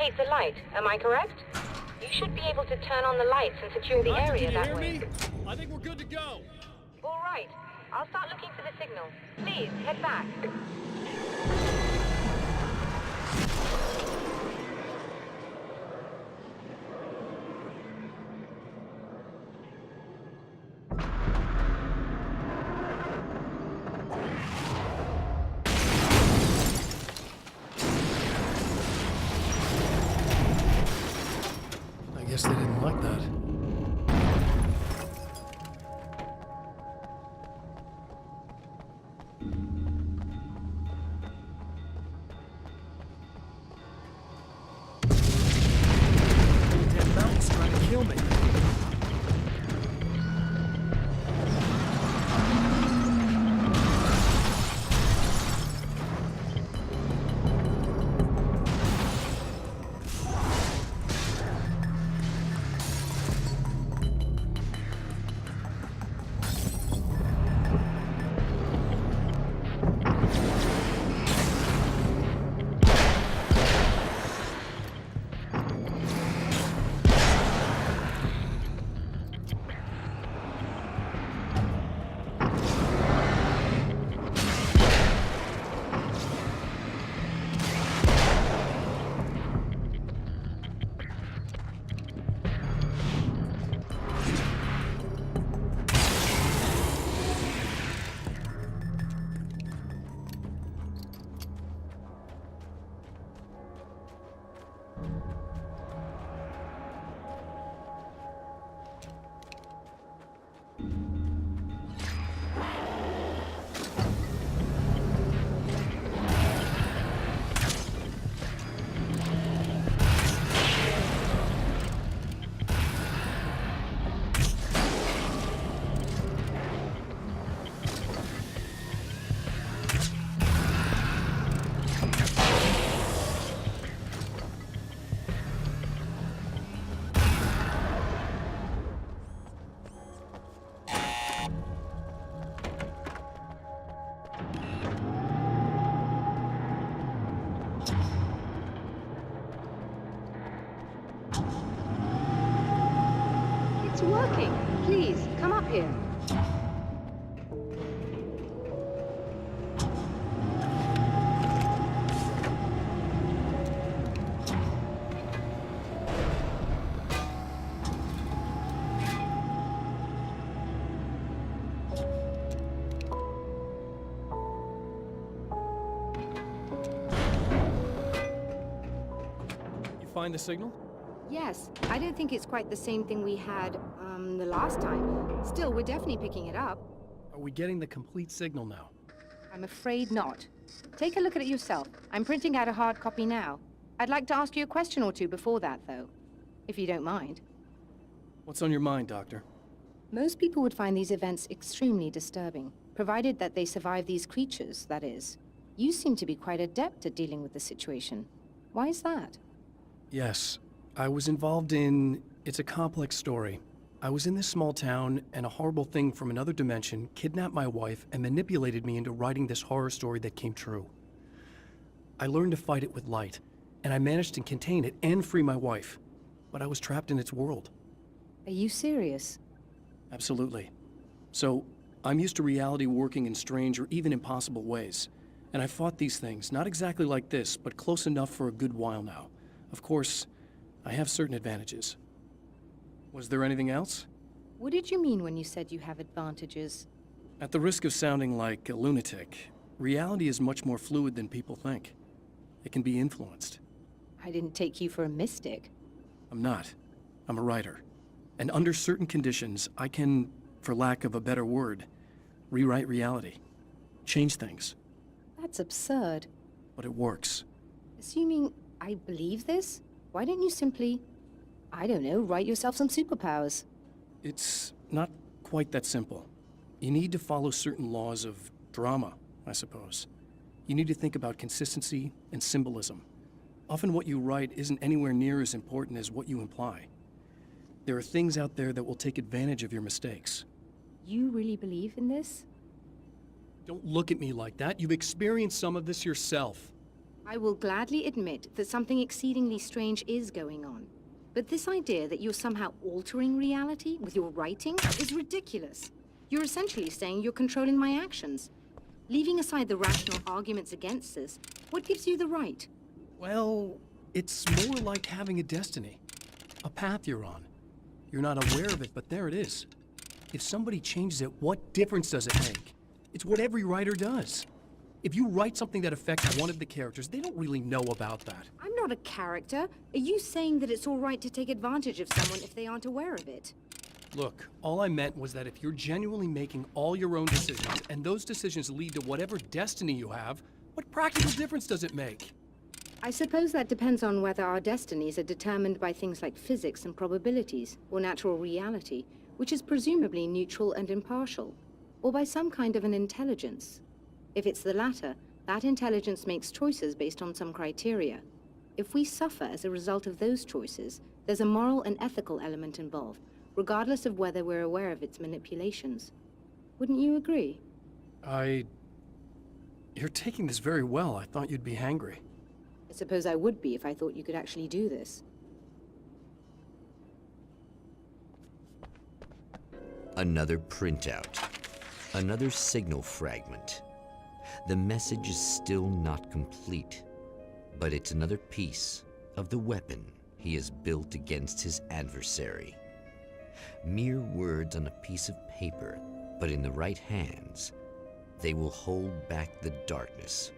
locate the light, am I correct? You should be able to turn on the lights and secure the Doctor, area can you that hear way. me? I think we're good to go. All right. I'll start looking for the signal. Please, head back. I guess they didn't like that. Damn mountain's trying to kill me. It's working. Please, come up here. You find the signal? Yes, I don't think it's quite the same thing we had, the last time. Still, we're definitely picking it up. Are we getting the complete signal now? I'm afraid not. Take a look at it yourself. I'm printing out a hard copy now. I'd like to ask you a question or two before that, though, if you don't mind. What's on your mind, Doctor? Most people would find these events extremely disturbing, provided that they survive these creatures, that is. You seem to be quite adept at dealing with the situation. Why is that? Yes, I was involved in... It's a complex story. I was in this small town, and a horrible thing from another dimension kidnapped my wife and manipulated me into writing this horror story that came true. I learned to fight it with light, and I managed to contain it and free my wife. But I was trapped in its world. Are you serious? Absolutely. So, I'm used to reality working in strange or even impossible ways. And I fought these things, not exactly like this, but close enough for a good while now. Of course, I have certain advantages. Was there anything else? What did you mean when you said you have advantages? At the risk of sounding like a lunatic, reality is much more fluid than people think. It can be influenced. I didn't take you for a mystic. I'm not. I'm a writer. And under certain conditions, I can, for lack of a better word, rewrite reality. Change things. That's absurd. But it works. Assuming I believe this, why don't you simply, I don't know, write yourself some superpowers? It's not quite that simple. You need to follow certain laws of drama, I suppose. You need to think about consistency and symbolism. Often what you write isn't anywhere near as important as what you imply. There are things out there that will take advantage of your mistakes. You really believe in this? Don't look at me like that. You've experienced some of this yourself. I will gladly admit that something exceedingly strange is going on. But this idea that you're somehow altering reality with your writing is ridiculous. You're essentially saying you're controlling my actions. Leaving aside the rational arguments against this, what gives you the right? Well, it's more like having a destiny. A path you're on. You're not aware of it, but there it is. If somebody changes it, what difference does it make? It's what every writer does. If you write something that affects one of the characters, they don't really know about that. I'm not a character. Are you saying that it's all right to take advantage of someone if they aren't aware of it? Look, all I meant was that if you're genuinely making all your own decisions, and those decisions lead to whatever destiny you have, what practical difference does it make? I suppose that depends on whether our destinies are determined by things like physics and probabilities, or natural reality, which is presumably neutral and impartial, or by some kind of an intelligence. If it's the latter, that intelligence makes choices based on some criteria. If we suffer as a result of those choices, there's a moral and ethical element involved, regardless of whether we're aware of its manipulations. Wouldn't you agree? You're taking this very well. I thought you'd be hangry. I suppose I would be if I thought you could actually do this. Another printout. Another signal fragment. The message is still not complete, but it's another piece of the weapon he has built against his adversary. Mere words on a piece of paper, but in the right hands, they will hold back the darkness